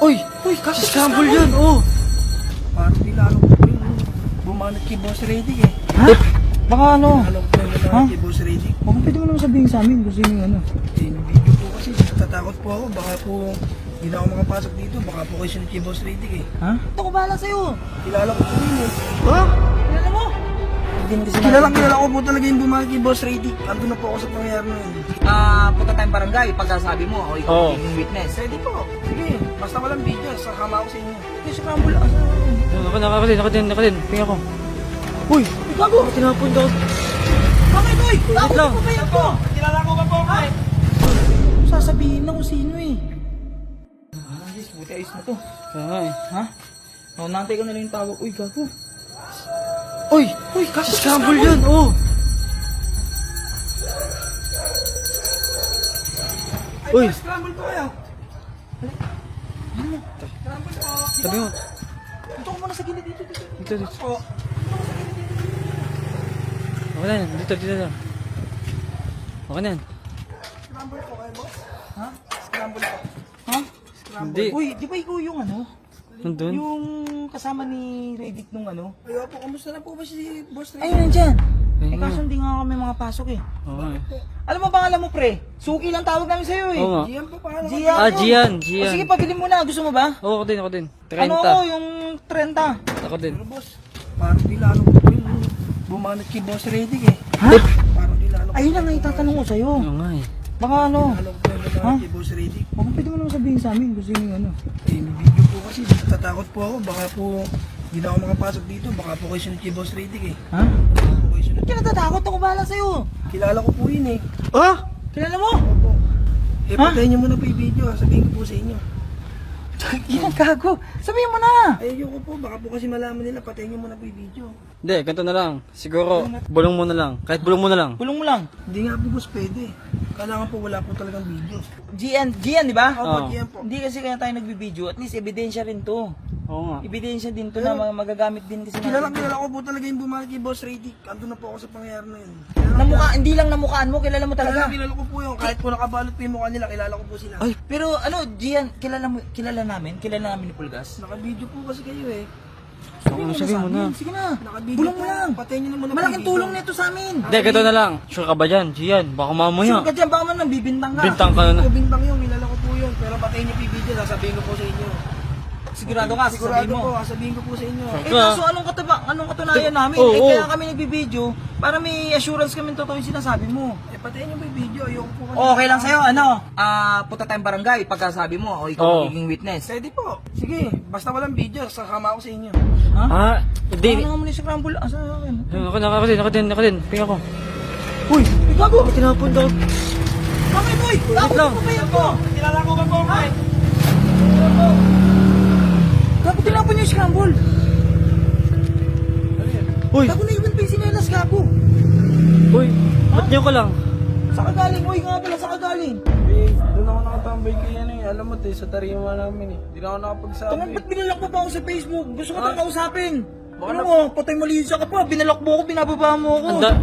Uy! Kasi Scramble yan, oh! Parang nilalong ko yung bumanat kay Boss Reddick eh. Ha? Baka ano? Nilalong ko yung bumanat kay Boss Reddick. Baka pwede mo naman sabihin sa amin kung sino yung ano. Eh, yung video po kasi, tatakot po ako. Baka po, hindi na ako makapasok dito. Baka po kayo sunod kay Boss Reddick eh. Ha? Ito ko bahala sa'yo. Kilala ko po yun eh. Ha? Kilala mo? Hindi kasi Kilala ko po talaga yung bumanat kay Boss Reddick. Ando na po ako sa pangyayari na yun. Punta tayong barangay, pagkasabi mo, ako ikaw Oo. magiging witness. Ready po. Sige, basta walang video. Sakama ako sa inyo. Hindi, scramble ako. Ako din. Pinga ko. Uy! Bago! Tinapon daw. Bakit, uy? Wait lang. Ako ba yan po? Kilala ko ba po? Ay! Sasabihin na kung sino eh. Ayos, buti ayos na to. Kaya nga eh. Ha? Nantay ko na lang yung tawag. Uy, gago. Uy! Kasi scramble yan, oh! Ay, Uy! scramble po kayo. Sabi mo. Ito ko muna sa gilid dito. Dito. Po. Okay na yan. Dito. Okay na yan. Scramble po kayo, boss. Ha? Scramble po. Ha? Hindi. Uy, di ba ikaw yung ano? Nandun? Yung kasama ni Reddick nung ano? Ayo po, kamusta na po ba si Boss Reddick? Ayun, nandyan. Ayun Eh nga. kaso hindi nga kami mga pasok eh. Oo nga eh. Alam mo pangalan mo pre? Suki lang tawag namin sa'yo eh. Oo nga. Gian po, pangalan ko. Gian. Ah, Gian. O sige, pabili mo na. Gusto mo ba? Oo, ako din. 30. Ano ako, yung 30. Ako din. Pero boss, parang nilalong ko po yung bumanat kay Boss Reddick eh. Ha? Parang nilalong ko. Ayun lang nga itatanong ko sa'yo. Oo nga eh. Baka ano? Nilalong ko yung bumanat kay Boss Reddick. Baka pwede mo naman sabihin sa amin kung sino yung ano. Eh, may video po kasi, tatakot po ako. Baka po, hindi na ako makapasok dito. Baka po kayo sunod kay Boss Reddick eh. Ha? Baka po kayo sunod. Ba't ka natatakot? Ako bahala sa'yo. Kilala ko po yun eh. Ah! Kilala mo? Opo. Eh, Ha? patayin niyo muna po yung video. Sabihin ko po sa inyo. Yan, gago. Sabihin mo na. Ay, ayoko po. Baka po kasi malaman nila. Patayin niyo muna po yung video. Hindi, ganito na lang. Siguro, bulong mo na lang. Kahit bulong mo na lang. Kulong mo lang. Hindi nga po boss pwede. Kailangan po wala po talagang video. GN, di ba? Oo. Opo, yan po. Hindi kasi kaya tayo nagbibideo. At least ebidensya rin to. Oo nga. Ebidensya din to na magagamit din kasi Kilala natin. ko po talaga yung bumanat kay Boss Reddick. Ando na po ako sa pangyayari na yun. Namukha, hindi lang namukhaan mo, kilala mo talaga. Kilala ko po yun. Kahit po nakabalot po yung mukha nila, kilala ko po sila. Ay, pero ano, Gian, kilala namin ni Pulgas. Naka-video po kasi kayo eh. Sabihin mo na. Sige na. Naka-video Bulong po. mo lang. Patayin niyo na muna po Malaking yung video. tulong nito sa amin. Hindi, ganito na lang. Sure ka ba dyan? Gian, baka mamaya. Sino ka dyan? Baka man nabibintang ka. Bintang ka na. Ako bintang yun, kilala ko po yun. Pero patayin niyo po yung video, sasabihin ko po sa inyo. Sigurado ka, Sigurado sasabihin po, mo. sasabihin ko po sa inyo. Eh kaso anong katunayan namin? Oo, Eh oo. kaya kami nagbibideo para may assurance kami totoo yung sinasabi mo. Eh, patayin niyo po yung video, ayoko po kasi. Okay lang sa'yo, ano? Punta tayong barangay pagkasabi mo o ikaw Oo. magiging witness. Pwede po. Sige, basta walang video, sasama ako sa inyo. Ha? Ah, hindi. Ano nga muna si Scramble? Asa akin? Ako din. Pinga ko. Uy! Gago! Tinapon daw. Bakit uy? Gago lang. pa ba yan po? Kilala ko ba po, Mike? Gago tinapon niyo yung Scramble. Uy! Gago na iwan pa yung sinelas, gago. Uy! Ba't niyo ko lang? Saan ka galing? Uy, nga pala, saan ka galing? Eh, doon ako nakatambay kay ano eh. Alam mo, sa tarima namin eh. Hindi na ako nakapagsabi. Tangan, ba't binalak mo pa ako sa Facebook? Gusto ko tayong kausapin. Baka Ano mo, patay malisa ka pa. Binalak mo ako, binababa mo ako. lang.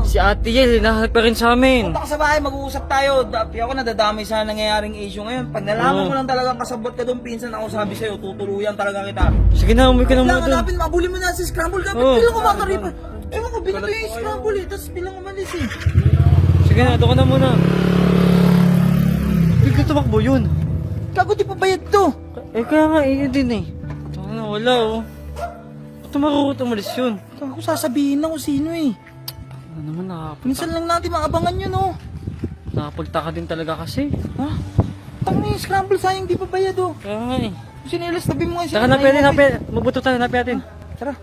Si Ate Yel, nahanap pa rin sa amin. Punta ka sa bahay, mag-uusap tayo. Ako nadadamay sa nangyayaring issue ngayon. Pag nalaman Oo. mo lang talaga kasabot ka doon, pinsan ako sabi sa'yo, tutuluyan talaga kita. Sige na, umuwi ka na muna Kailangan dun. hanapin, mabuli mo na si Scramble ka. Ba't Oo. bilang kumakaripa? Ewan ko, binato yung Scramble eh. Tapos bilang umalis eh. Sige na, doon ka na muna. Bigla tumakbo yun. Gago, di pa bayad to. Eh kaya nga, yun din eh. Ano, wala oh. Ba't tumakot umalis yun? Gago, sasabihin na kung sino eh. Ano naman, Minsan lang natin maabangan yun oh. nakapagtaka din talaga kasi. Ha? Tang na yung Scramble, sayang di pa bayad oh. Kaya nga eh. Sinelas, tabi mo nga Saka napin natin, mabuto tayo, napin natin. Tara.